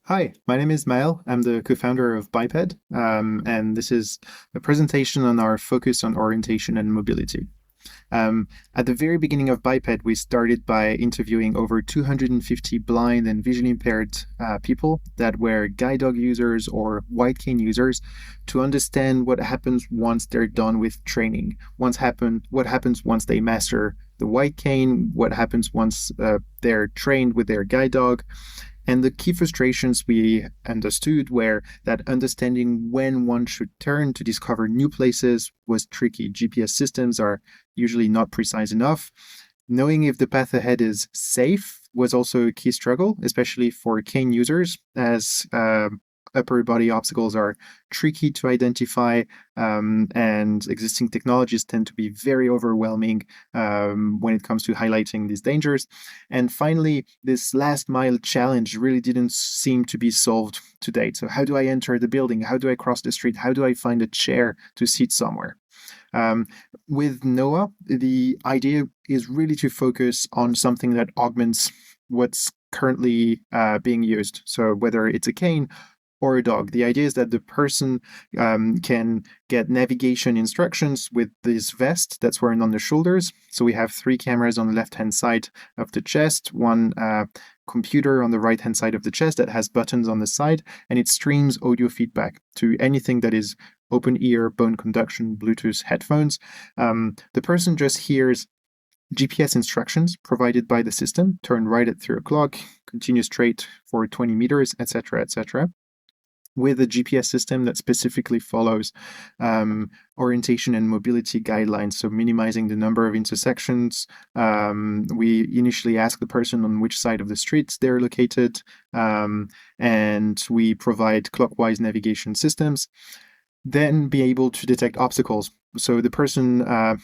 Hi, my name is Mael. I'm the co-founder of Biped, and this is a presentation on our focus on orientation and mobility. At the very beginning of Biped, we started by interviewing over 250 blind and visually impaired people that were guide dog users or white cane users to understand what happens once they're done with training. What happens once they master the white cane, what happens once they're trained with their guide dog, and the key frustrations we understood were that understanding when one should turn to discover new places was tricky. GPS systems are usually not precise enough. Knowing if the path ahead is safe was also a key struggle, especially for cane users, as upper body obstacles are tricky to identify, and existing technologies tend to be very overwhelming when it comes to highlighting these dangers. And finally, this last mile challenge really didn't seem to be solved to date. So, how do I enter the building? How do I cross the street? How do I find a chair to sit somewhere? Um, with Noah, the idea is really to focus on something that augments what's currently being used. So, whether it's a cane or a dog. The idea is that the person can get navigation instructions with this vest that's worn on the shoulders. So we have three cameras on the left-hand side of the chest, one computer on the right-hand side of the chest that has buttons on the side, and it streams audio feedback to anything that is open ear, bone conduction, Bluetooth headphones. The person just hears GPS instructions provided by the system: turn right at 3 o'clock, continue straight for 20 meters, etc., etc., with a GPS system that specifically follows orientation and mobility guidelines, so minimizing the number of intersections. We initially ask the person on which side of the street they're located, and we provide clockwise navigation systems. Then be able to detect obstacles. So the person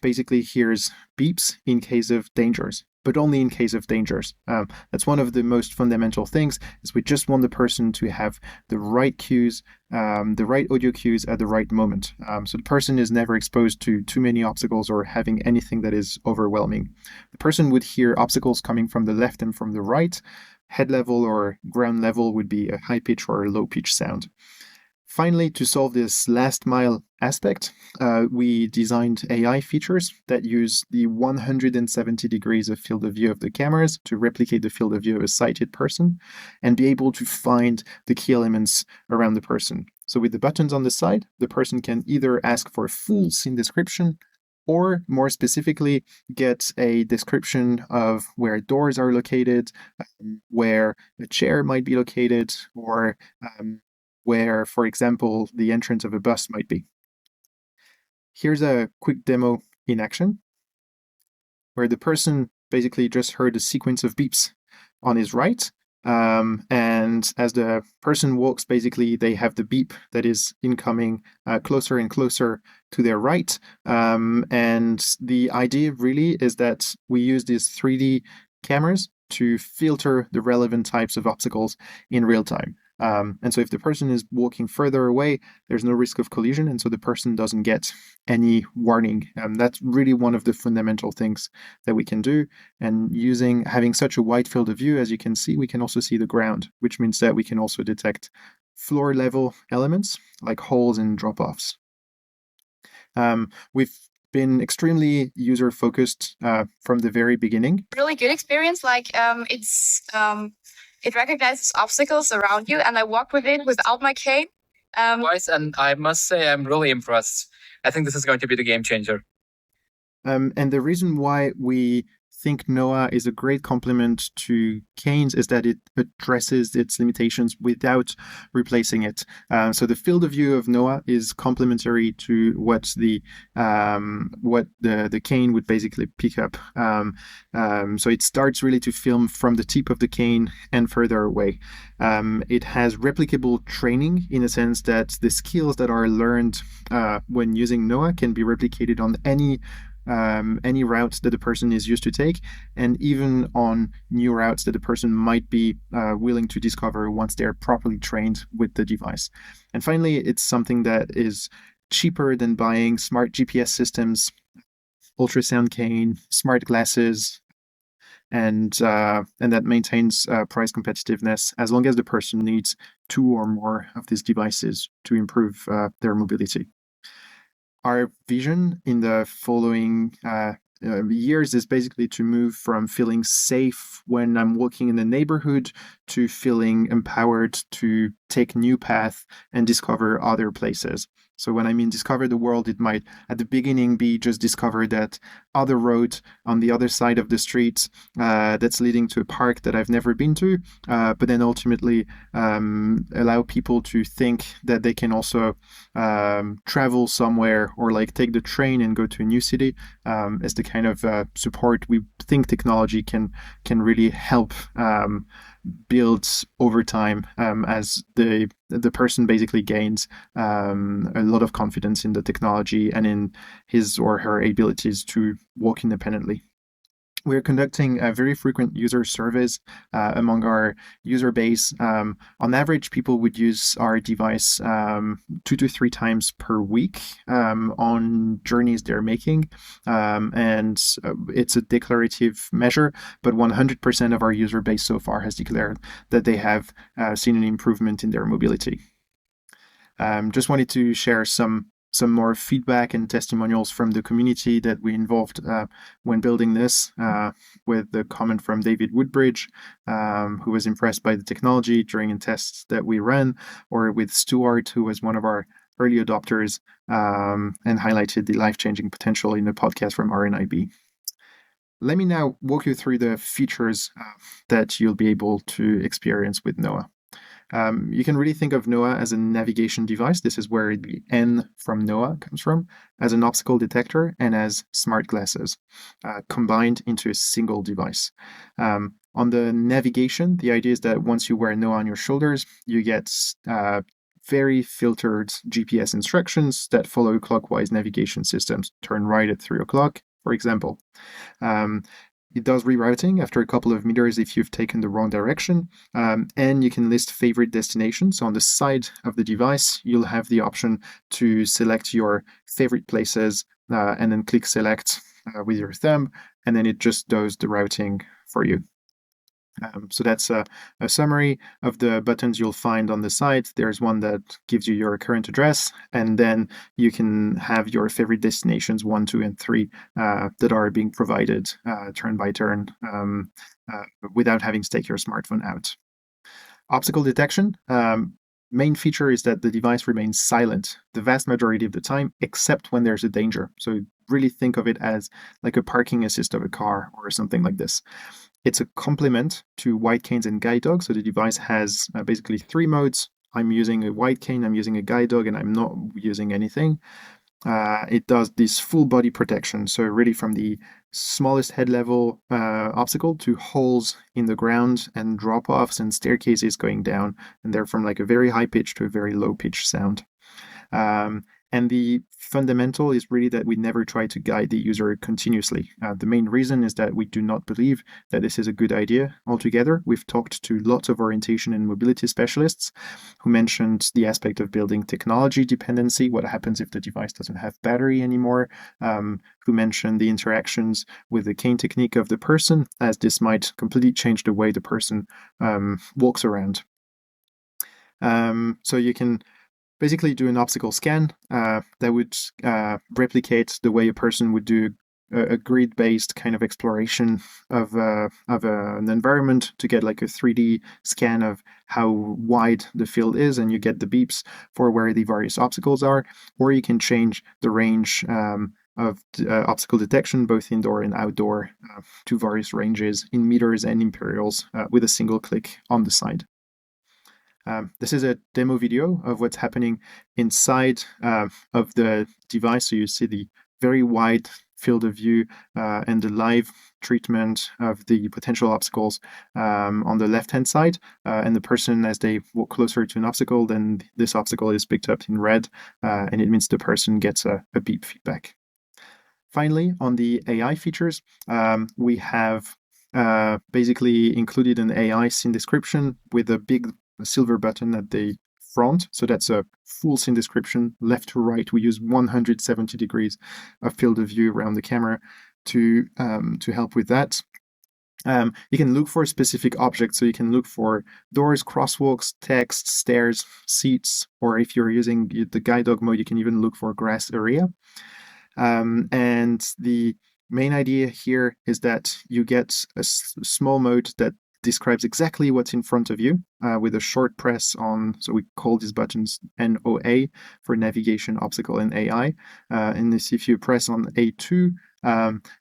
basically hears beeps in case of dangers, but only in case of dangers. That's one of the most fundamental things, is we just want the person to have the right cues, the right audio cues at the right moment. So the person is never exposed to too many obstacles or having anything that is overwhelming. The person would hear obstacles coming from the left and from the right. Head level or ground level would be a high pitch or a low pitch sound. Finally, to solve this last mile aspect, we designed AI features that use the 170 degrees of field of view of the cameras to replicate the field of view of a sighted person and be able to find the key elements around the person. So with the buttons on the side, the person can either ask for a full scene description or more specifically get a description of where doors are located, where a chair might be located, or where, for example, the entrance of a bus might be. Here's a quick demo in action, where the person basically just heard a sequence of beeps on his right. And as the person walks, basically, they have the beep that is incoming closer and closer to their right. And the idea really is that we use these 3D cameras to filter the relevant types of obstacles in real time. And so if the person is walking further away, there's no risk of collision, and so the person doesn't get any warning. That's really one of the fundamental things that we can do. And having such a wide field of view, as you can see, we can also see the ground, which means that we can also detect floor level elements like holes and drop-offs. We've been extremely user focused from the very beginning. Really good experience. It recognizes obstacles around you, and I walk with it without my cane. Twice, and I must say I'm really impressed. I think this is going to be the game changer. And the reason why we think Noah is a great complement to canes is that it addresses its limitations without replacing it. So the field of view of Noah is complementary to what the cane would basically pick up. So it starts really to film from the tip of the cane and further away. It has replicable training in a sense that the skills that are learned when using Noah can be replicated on any route that the person is used to take, and even on new routes that the person might be willing to discover once they're properly trained with the device. And finally, it's something that is cheaper than buying smart GPS systems, ultrasound cane, smart glasses, and that maintains price competitiveness as long as the person needs 2 or more of these devices to improve their mobility. Our vision in the following years is basically to move from feeling safe when I'm walking in the neighborhood to feeling empowered to take new paths and discover other places. So when I mean discover the world, it might at the beginning be just discover that other road on the other side of the street that's leading to a park that I've never been to, but then ultimately allow people to think that they can also travel somewhere or like take the train and go to a new city as the kind of support we think technology can really help build over time as the person basically gains a lot of confidence in the technology and in his or her abilities to walk independently. We're conducting very frequent user surveys among our user base. On average, people would use our device 2 to 3 times per week on journeys they're making. And it's a declarative measure, but 100% of our user base so far has declared that they have seen an improvement in their mobility. Just wanted to share some more feedback and testimonials from the community that we involved when building this, with the comment from David Woodbridge, who was impressed by the technology during tests that we ran, or with Stuart, who was one of our early adopters and highlighted the life-changing potential in the podcast from RNIB. Let me now walk you through the features that you'll be able to experience with Noah. You can really think of Noah as a navigation device. This is where the N from Noah comes from, as an obstacle detector and as smart glasses combined into a single device. On the navigation, the idea is that once you wear Noah on your shoulders, you get very filtered GPS instructions that follow clockwise navigation systems. Turn right at 3 o'clock, for example. It does rerouting after a couple of meters if you've taken the wrong direction, and you can list favorite destinations. So on the side of the device, you'll have the option to select your favorite places and then click select with your thumb, and then it just does the routing for you. So that's a summary of the buttons you'll find on the site. There's one that gives you your current address, and then you can have your favorite destinations 1, 2, and 3 that are being provided turn by turn without having to take your smartphone out. Obstacle detection. Main feature is that the device remains silent the vast majority of the time, except when there's a danger. So really think of it as like a parking assist of a car or something like this. It's a complement to white canes and guide dogs. So the device has basically 3 modes. I'm using a white cane, I'm using a guide dog, and I'm not using anything. It does this full body protection. So really from the smallest head level obstacle to holes in the ground and drop-offs and staircases going down. And they're from like a very high pitch to a very low pitch sound. And the fundamental is really that we never try to guide the user continuously. The main reason is that we do not believe that this is a good idea altogether. We've talked to lots of orientation and mobility specialists who mentioned the aspect of building technology dependency, what happens if the device doesn't have battery anymore, who mentioned the interactions with the cane technique of the person, as this might completely change the way the person walks around. So you can basically do an obstacle scan that would replicate the way a person would do a grid-based kind of exploration of an environment to get like a 3D scan of how wide the field is, and you get the beeps for where the various obstacles are. Or you can change the range of obstacle detection, both indoor and outdoor, to various ranges in meters and imperials with a single click on the side. This is a demo video of what's happening inside of the device. So you see the very wide field of view and the live treatment of the potential obstacles on the left-hand side. And the person, as they walk closer to an obstacle, then this obstacle is picked up in red, and it means the person gets a beep feedback. Finally, on the AI features, we have basically included an AI scene description with a big silver button at the front. So that's a full scene description, left to right. We use 170 degrees of field of view around the camera to help with that. You can look for specific objects, so you can look for doors, crosswalks, text, stairs, seats, or if you're using the guide dog mode, you can even look for grass area. And the main idea here is that you get a small mode that describes exactly what's in front of you with a short press on, so we call these buttons NOA for navigation, obstacle, and AI. And this, if you press on A2,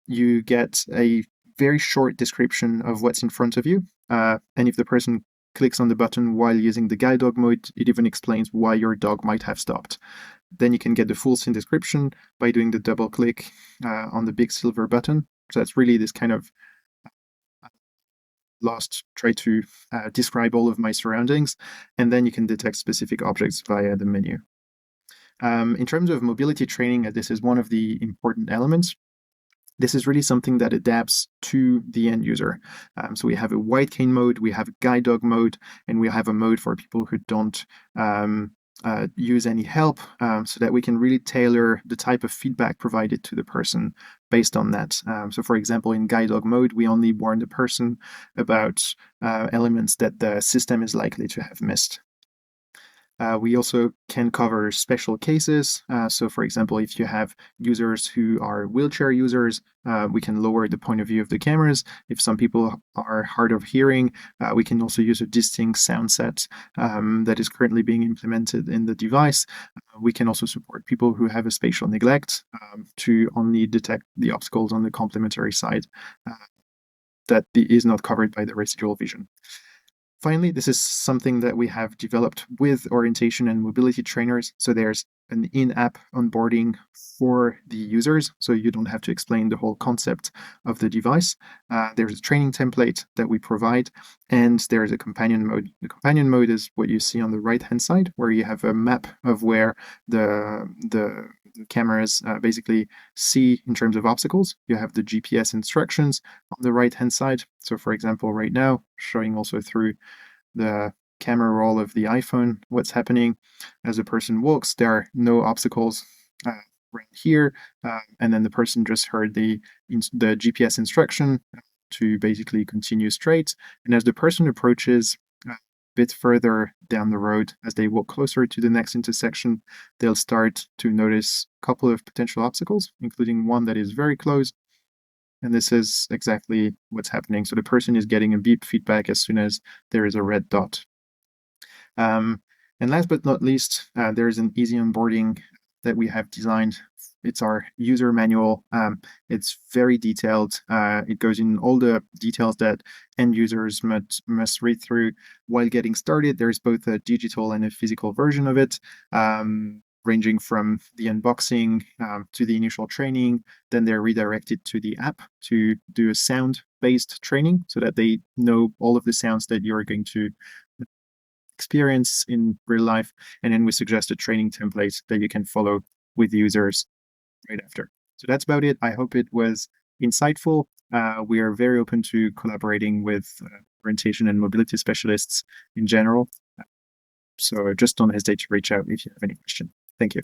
you get a very short description of what's in front of you. And if the person clicks on the button while using the guide dog mode, it even explains why your dog might have stopped. Then you can get the full scene description by doing the double click on the big silver button. So that's really this kind of try to describe all of my surroundings, and then you can detect specific objects via the menu. In terms of mobility training, this is one of the important elements. This is really something that adapts to the end user. So we have a white cane mode, we have a guide dog mode, and we have a mode for people who don't use any help, so that we can really tailor the type of feedback provided to the person based on that. So for example, in guide dog mode, we only warn the person about elements that the system is likely to have missed. We also can cover special cases. So for example, if you have users who are wheelchair users, we can lower the point of view of the cameras. If some people are hard of hearing, we can also use a distinct sound set that is currently being implemented in the device. We can also support people who have a spatial neglect to only detect the obstacles on the complementary side that is not covered by the residual vision. Finally, this is something that we have developed with orientation and mobility trainers. So there's an in-app onboarding for the users, so you don't have to explain the whole concept of the device. There's a training template that we provide, and there's a companion mode. The companion mode is what you see on the right-hand side, where you have a map of where the cameras basically see in terms of obstacles. You have the GPS instructions on the right-hand side. So for example, right now, showing also through the camera roll of the iPhone what's happening as a person walks. There are no obstacles right here, and then the person just heard the GPS instruction to basically continue straight. And as the person approaches a bit further down the road, as they walk closer to the next intersection, they'll start to notice a couple of potential obstacles, including one that is very close. And this is exactly what's happening. So the person is getting a beep feedback as soon as there is a red dot. And last but not least, there is an easy onboarding that we have designed. It's our user manual. It's very detailed. It goes in all the details that end users must read through while getting started. There's both a digital and a physical version of it, ranging from the unboxing to the initial training. Then they're redirected to the app to do a sound-based training so that they know all of the sounds that you're going to experience in real life. And then we suggest a training template that you can follow with users right after. So that's about it. I hope it was insightful. We are very open to collaborating with orientation and mobility specialists in general. So just don't hesitate to reach out if you have any question. Thank you.